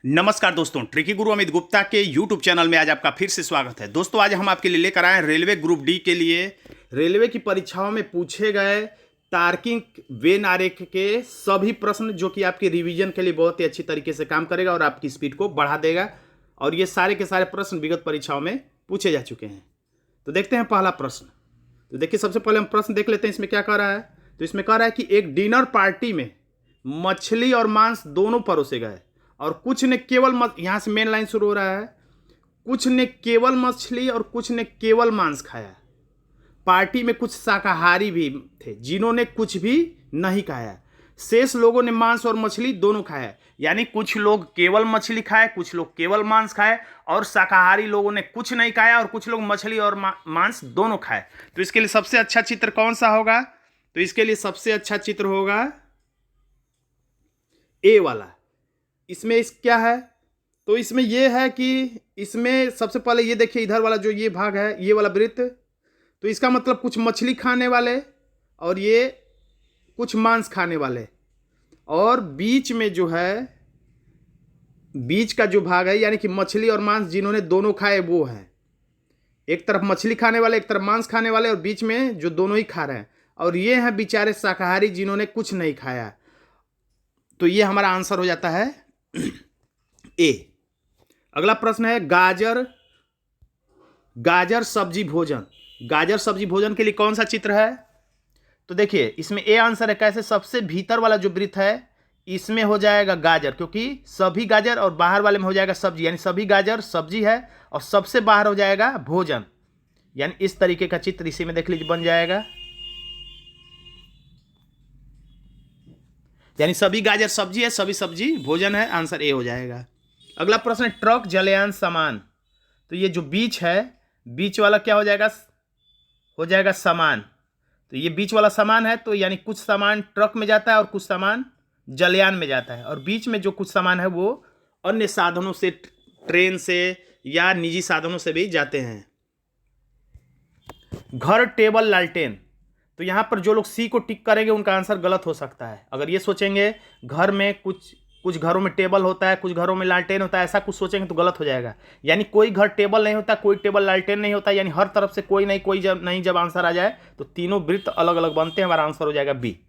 नमस्कार दोस्तों, ट्रिकी गुरु अमित गुप्ता के YouTube चैनल में आज आपका फिर से स्वागत है। दोस्तों, आज हम आपके लिए लेकर आए हैं रेलवे ग्रुप डी के लिए रेलवे की परीक्षाओं में पूछे गए तार्किक वेन आरेख के सभी प्रश्न, जो कि आपके रिवीजन के लिए बहुत ही अच्छी तरीके से काम करेगा और आपकी स्पीड को बढ़ा देगा। और ये सारे के सारे प्रश्न विगत परीक्षाओं में पूछे जा चुके हैं। तो देखते हैं पहला प्रश्न। तो देखिए, सबसे पहले हम प्रश्न देख लेते हैं इसमें क्या कह रहा है। तो इसमें कह रहा है कि एक डिनर पार्टी में मछली और मांस दोनों परोसे गए और कुछ ने केवल यहाँ से मेन लाइन शुरू हो रहा है, कुछ ने केवल मछली और कुछ ने केवल मांस खाया। पार्टी में कुछ शाकाहारी भी थे जिन्होंने कुछ भी नहीं खाया। शेष लोगों ने मांस और मछली दोनों खाया, यानी कुछ लोग केवल मछली खाए, कुछ लोग केवल मांस खाए, और शाकाहारी लोगों ने कुछ नहीं खाया और कुछ लोग मछली और मांस दोनों खाए। तो इसके लिए सबसे अच्छा चित्र कौन सा होगा? तो इसके लिए सबसे अच्छा चित्र होगा ए वाला। इसमें इस क्या है? तो इसमें यह है कि इसमें सबसे पहले ये देखिए, इधर वाला जो ये भाग है, ये वाला वृत्त, तो इसका मतलब कुछ मछली खाने वाले और ये कुछ मांस खाने वाले, और बीच में जो है, बीच का जो भाग है, यानी कि मछली और मांस जिन्होंने दोनों खाए वो है। एक तरफ मछली खाने वाले, एक तरफ मांस खाने वाले, और बीच में जो दोनों ही खा रहे हैं, और ये हैं बेचारे शाकाहारी जिन्होंने कुछ नहीं खाया। तो ये हमारा आंसर हो जाता है ए। अगला प्रश्न है गाजर सब्जी भोजन। गाजर सब्जी भोजन के लिए कौन सा चित्र है? तो देखिए, इसमें ए आंसर है। कैसे? सबसे भीतर वाला जो वृत्त है इसमें हो जाएगा गाजर, क्योंकि सभी गाजर, और बाहर वाले में हो जाएगा सब्जी, यानी सभी गाजर सब्जी है, और सबसे बाहर हो जाएगा भोजन, यानी इस तरीके का चित्र इसी में देख लीजिए बन जाएगा, यानी सभी गाजर सब्जी है, सभी सब्जी भोजन है। आंसर ए हो जाएगा। अगला प्रश्न है ट्रक जलयान सामान। तो ये जो बीच है, बीच वाला क्या हो जाएगा? हो जाएगा सामान। तो ये बीच वाला सामान है, तो यानी कुछ सामान ट्रक में जाता है और कुछ सामान जलयान में जाता है, और बीच में जो कुछ सामान है वो अन्य साधनों से, ट्रेन से या निजी साधनों से भी जाते हैं। घर, टेबल, लालटेन। तो यहाँ पर जो लोग सी को टिक करेंगे उनका आंसर गलत हो सकता है। अगर ये सोचेंगे घर में कुछ घरों में टेबल होता है, कुछ घरों में लालटेन होता है, ऐसा कुछ सोचेंगे तो गलत हो जाएगा। यानी कोई घर टेबल नहीं होता, कोई टेबल लालटेन नहीं होता, यानी हर तरफ से कोई नहीं कोई जब नहीं, जब आंसर आ जाए तो तीनों वृत्त अलग अलग बनते हैं। हमारा आंसर हो जाएगा बी।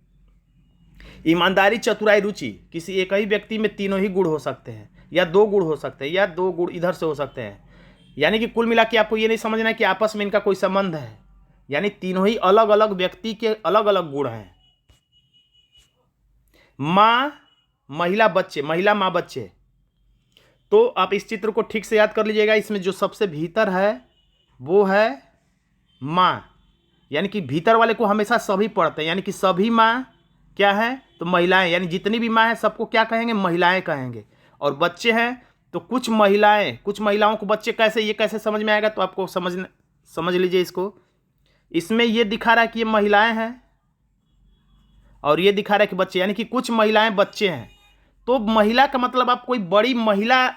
ईमानदारी, चतुराई, रुचि। किसी एक ही व्यक्ति में तीनों ही गुण हो सकते हैं, या दो गुण हो सकते हैं, या दो गुण इधर से हो सकते हैं। यानी कि कुल मिला के आपको ये नहीं समझना है कि आपस में इनका कोई संबंध है, यानी तीनों ही अलग अलग व्यक्ति के अलग अलग गुण हैं। माँ, महिला, बच्चे। महिला, माँ, बच्चे। तो आप इस चित्र को ठीक से याद कर लीजिएगा। इसमें जो सबसे भीतर है वो है माँ, यानी कि भीतर वाले को हमेशा सभी पढ़ते हैं, यानी कि सभी माँ क्या है? तो महिलाएं, यानी जितनी भी माँ है सबको क्या कहेंगे? महिलाएं कहेंगे। और बच्चे हैं तो कुछ महिलाओं को बच्चे कैसे, ये कैसे समझ में आएगा? तो आपको समझ लीजिए इसको। इसमें ये दिखा रहा है कि ये महिलाएं हैं और ये दिखा रहा है कि बच्चे, यानी कि कुछ महिलाएं बच्चे हैं। तो महिला का मतलब आप कोई बड़ी महिला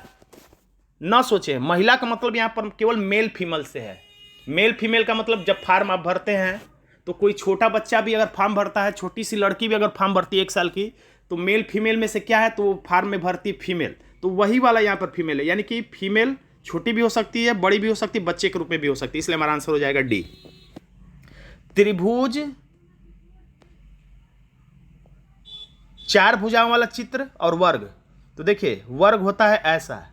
ना सोचें। महिला का मतलब यहाँ पर केवल मेल फीमेल से है। मेल फीमेल का मतलब जब फॉर्म आप भरते हैं तो कोई छोटा बच्चा भी अगर फॉर्म भरता है, छोटी सी लड़की भी अगर फॉर्म भरती है 1 साल की, तो मेल फीमेल में से क्या है? तो वो फॉर्म में भरती फीमेल, तो वही वाला यहाँ पर फीमेल है। यानी कि फीमेल छोटी भी हो सकती है, बड़ी भी हो सकती है, बच्चे के रूप में भी हो सकती है। इसलिए हमारा आंसर हो जाएगा डी। त्रिभुज, 4 भुजाओं वाला चित्र और वर्ग। तो देखिए, वर्ग होता है ऐसा,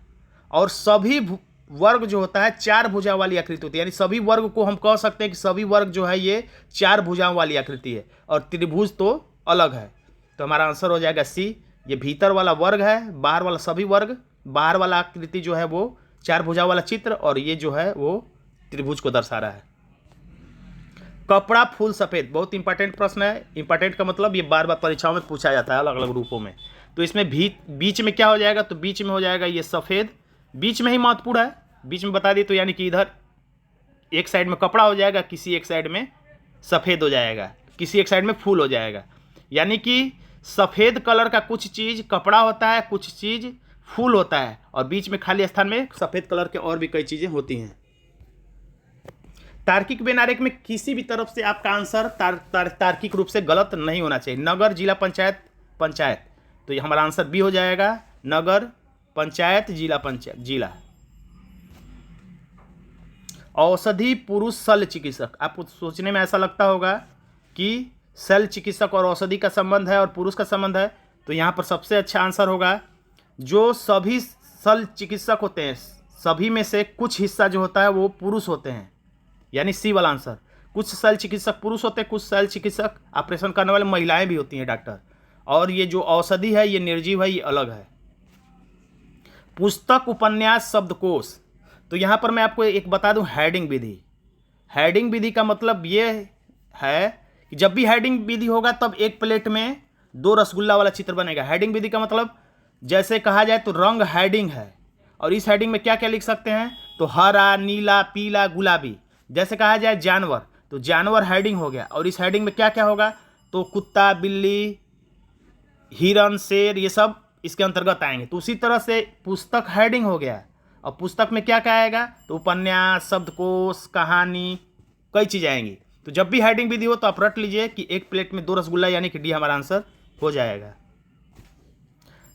और सभी वर्ग जो होता है 4 भुजाओं वाली आकृति होती है, यानी सभी वर्ग को हम कह सकते हैं कि सभी वर्ग जो है ये 4 भुजाओं वाली आकृति है, और त्रिभुज तो अलग है। तो हमारा आंसर हो जाएगा सी। ये भीतर वाला वर्ग है, बाहर वाला सभी वर्ग, बाहर वाला आकृति जो है वो 4 भुजाओं वाला चित्र, और ये जो है वो त्रिभुज को दर्शा रहा है। कपड़ा, फूल, सफ़ेद। बहुत इंपॉर्टेंट प्रश्न है। इंपॉर्टेंट का मतलब ये बार बार परीक्षाओं में पूछा जाता है अलग अलग रूपों में। तो इसमें बीच में क्या हो जाएगा? तो बीच में हो जाएगा ये सफ़ेद, बीच में ही महत्वपूर्ण है, बीच में बता दी। तो यानी कि इधर एक साइड में कपड़ा हो जाएगा, किसी एक साइड में सफ़ेद हो जाएगा, किसी एक साइड में फूल हो जाएगा। यानी कि सफ़ेद कलर का कुछ चीज़ कपड़ा होता है, कुछ चीज़ फूल होता है, और बीच में खाली स्थान में सफ़ेद कलर के और भी कई चीज़ें होती हैं। तार्किक वेन आरेख में किसी भी तरफ से आपका आंसर तार्किक रूप से गलत नहीं होना चाहिए। नगर, जिला पंचायत, पंचायत, तो ये हमारा आंसर बी हो जाएगा। नगर, पंचायत, जिला पंचायत, जिला। औषधि पुरुष शल्य चिकित्सक। आपको सोचने में ऐसा लगता होगा कि शल्य चिकित्सक और औषधि का संबंध है और पुरुष का संबंध है, तो यहाँ पर सबसे अच्छा आंसर होगा जो सभी शल्य चिकित्सक होते हैं, सभी में से कुछ हिस्सा जो होता है वो पुरुष होते हैं, यानी सी वाला आंसर। कुछ शल्य चिकित्सक पुरुष होते हैं, कुछ शल्य चिकित्सक ऑपरेशन करने वाले महिलाएं भी होती हैं डॉक्टर। और ये जो औषधि है ये निर्जीव है, ये अलग है। पुस्तक, उपन्यास, शब्दकोश। तो यहाँ पर मैं आपको एक बता दूं, हेडिंग विधि। हेडिंग विधि का मतलब ये है कि जब भी हेडिंग विधि होगा तब एक प्लेट में 2 रसगुल्ला वाला चित्र बनेगा। हेडिंग विधि का मतलब जैसे कहा जाए तो रंग हेडिंग है, और इस हेडिंग में क्या क्या लिख सकते हैं, तो हरा, नीला, पीला, गुलाबी। जैसे कहा जाए जानवर, तो जानवर हेडिंग हो गया, और इस हेडिंग में क्या क्या होगा, तो कुत्ता, बिल्ली, हिरन, शेर, ये सब इसके अंतर्गत आएंगे। तो उसी तरह से पुस्तक हेडिंग हो गया, और पुस्तक में क्या क्या आएगा, तो उपन्यास, शब्दकोश, कहानी, कई चीज़ आएंगी। तो जब भी हेडिंग विधि हो तो आप रट लीजिए कि एक प्लेट में 2 रसगुल्ला, यानी कि डी हमारा आंसर हो जाएगा।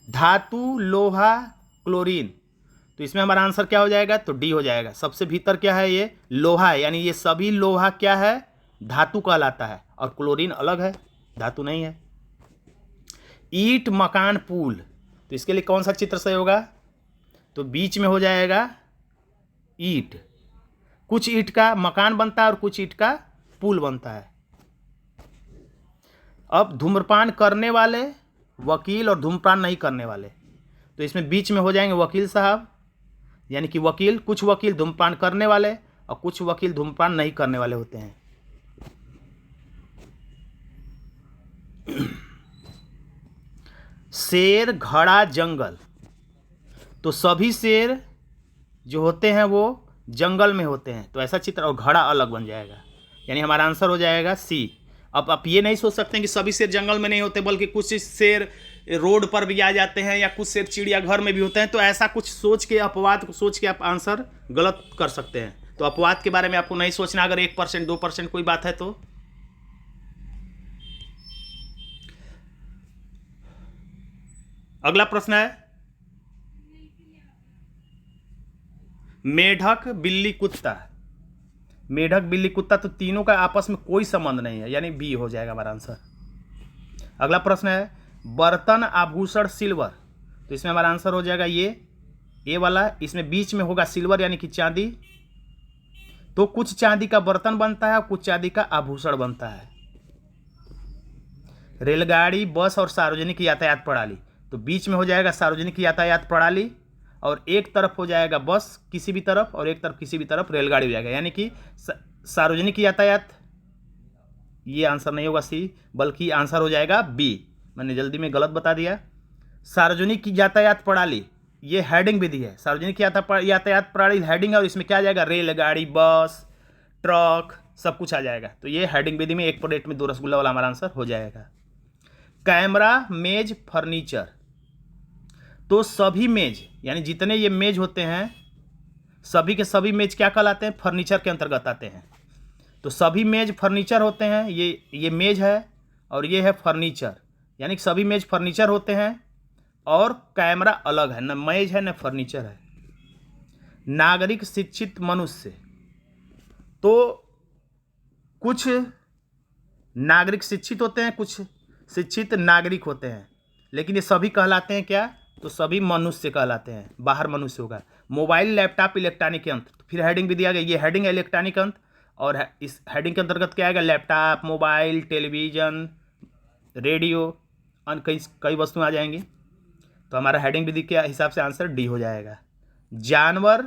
धातु, लोहा, क्लोरीन। तो इसमें हमारा आंसर क्या हो जाएगा, तो डी हो जाएगा। सबसे भीतर क्या है, ये लोहा है, यानी ये सभी लोहा क्या है, धातु कहलाता है, और क्लोरीन अलग है, धातु नहीं है। ईंट, मकान, पुल। तो इसके लिए कौन सा चित्र सही होगा, तो बीच में हो जाएगा ईंट। कुछ ईंट का मकान बनता है और कुछ ईंट का पुल बनता है। अब धूम्रपान करने वाले, वकील, और धूम्रपान नहीं करने वाले। तो इसमें बीच में हो जाएंगे वकील साहब, यानी कि वकील, कुछ वकील धूम्रपान करने वाले और कुछ वकील धूम्रपान नहीं करने वाले होते हैं। शेर, घड़ा, जंगल। तो सभी शेर जो होते हैं वो जंगल में होते हैं, तो ऐसा चित्र, और घड़ा अलग बन जाएगा, यानी हमारा आंसर हो जाएगा सी। अब आप ये नहीं सोच सकते हैं कि सभी शेर जंगल में नहीं होते, बल्कि कुछ शेर रोड पर भी आ जाते हैं, या कुछ शेर चिड़ियाघर में भी होते हैं। तो ऐसा कुछ सोच के, अपवाद को सोच के आप आंसर गलत कर सकते हैं। तो अपवाद के बारे में आपको नहीं सोचना, अगर 1%, 2% कोई बात है तो। अगला प्रश्न है, मेढक, बिल्ली, कुत्ता। मेढक, बिल्ली, कुत्ता, तो तीनों का आपस में कोई संबंध नहीं है, यानी बी हो जाएगा हमारा आंसर। अगला प्रश्न है, बर्तन, आभूषण, सिल्वर। तो इसमें हमारा आंसर हो जाएगा ये ए वाला। इसमें बीच में होगा सिल्वर, यानी कि चांदी। तो कुछ चांदी का बर्तन बनता है, कुछ चांदी का आभूषण बनता है। रेलगाड़ी, बस और सार्वजनिक यातायात प्रणाली। तो बीच में हो जाएगा सार्वजनिक यातायात प्रणाली, और एक तरफ हो जाएगा बस किसी भी तरफ, और एक तरफ किसी भी तरफ रेलगाड़ी हो जाएगा, यानी कि सार्वजनिक यातायात। ये आंसर नहीं होगा सी, बल्कि आंसर हो जाएगा बी। मैंने जल्दी में गलत बता दिया। सार्वजनिक यातायात प्रणाली, ये हेडिंग विधि है। सार्वजनिक यातायात प्रणाली हेडिंग है, और इसमें क्या आ जाएगा, रेलगाड़ी, बस, ट्रक, सब कुछ आ जाएगा। तो ये हेडिंग विधि में एक प्लेट में 2 रसगुल्ला वाला हमारा आंसर हो जाएगा। कैमरा, मेज, फर्नीचर। तो सभी मेज, यानी जितने ये मेज होते हैं, सभी के सभी मेज क्या कहलाते हैं, फर्नीचर के अंतर्गत आते हैं। तो सभी मेज फर्नीचर होते हैं। ये मेज है और ये है फर्नीचर, यानी कि सभी मेज फर्नीचर होते हैं, और कैमरा अलग है, न मेज है न फर्नीचर है। नागरिक, शिक्षित, मनुष्य। तो कुछ नागरिक शिक्षित होते हैं, कुछ शिक्षित नागरिक होते हैं, लेकिन ये सभी कहलाते हैं क्या, तो सभी मनुष्य कहलाते हैं। बाहर मनुष्य होगा। मोबाइल, लैपटॉप, इलेक्ट्रॉनिक यंत्र। तो फिर हेडिंग भी दिया गया, ये हेडिंग है इलेक्ट्रॉनिक यंत्र, और इस हेडिंग के अंतर्गत क्या आएगा, लैपटॉप, मोबाइल, टेलीविज़न, रेडियो, अन्य कई वस्तुएं आ जाएंगी। तो हमारा हेडिंग विधि के हिसाब से आंसर डी हो जाएगा। जानवर,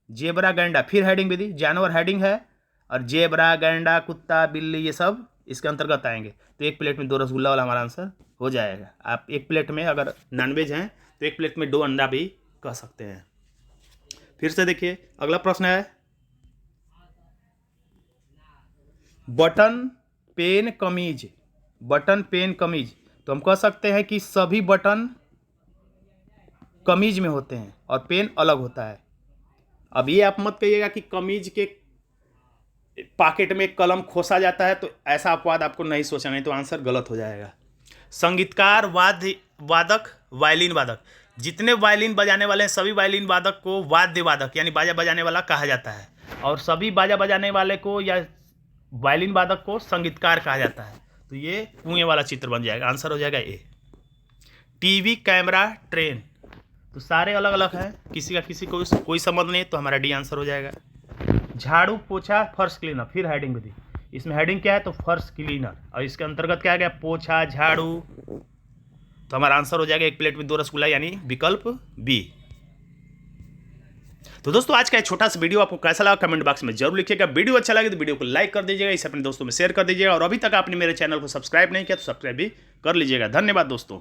जेबरा, गैंडा। फिर हेडिंग विधि, जानवर हेडिंग है, और जेबरा, गैंडा, कुत्ता, बिल्ली, ये सब इसके अंतर्गत आएंगे। तो एक प्लेट में 2 रसगुल्ला वाला हमारा आंसर हो जाएगा। आप एक प्लेट में अगर नॉनवेज हैं तो एक प्लेट में 2 अंडा भी कह सकते हैं। फिर से देखिए, अगला प्रश्न है, बटन, पेन, कमीज। बटन, पेन, कमीज। तो हम कह सकते हैं कि सभी बटन कमीज में होते हैं और पेन अलग होता है। अब ये आप मत कहिएगा कि कमीज के पॉकेट में कलम खोसा जाता है, तो ऐसा अपवाद आपको नहीं सोचना, नहीं तो आंसर गलत हो जाएगा। संगीतकार, वादक, वायलिन वादक। जितने वायलिन बजाने वाले हैं सभी वायलिन वादक को वाद्य वादक यानी बाजा बजाने वाला कहा जाता है, और सभी बाजा बजाने वाले को या वायलिन वादक को संगीतकार कहा जाता है। तो ये कुएं वाला चित्र बन जाएगा, आंसर हो जाएगा ए। टीवी, कैमरा, ट्रेन, तो सारे अलग अलग हैं, किसी का किसी को कोई संबंध नहीं, तो हमारा डी आंसर हो जाएगा। झाड़ू, पोछा, फर्श क्लीनर, फिर हेडिंग दी, इसमें हेडिंग क्या है तो फर्श क्लीनर, और इसके अंतर्गत क्या आ गया पोछा, झाड़ू, तो हमारा आंसर हो जाएगा एक प्लेट में 2 रसगुल्ला यानी विकल्प बी। तो दोस्तों आज का एक छोटा सा वीडियो आपको कैसा लगा कमेंट बॉक्स में जरूर लिखिएगा। वीडियो अच्छा लगे तो वीडियो को लाइक कर दीजिएगा, इसे अपने दोस्तों में शेयर कर दीजिएगा, और अभी तक आपने मेरे चैनल को सब्सक्राइब नहीं किया तो सब्सक्राइब भी कर लीजिएगा। धन्यवाद दोस्तों।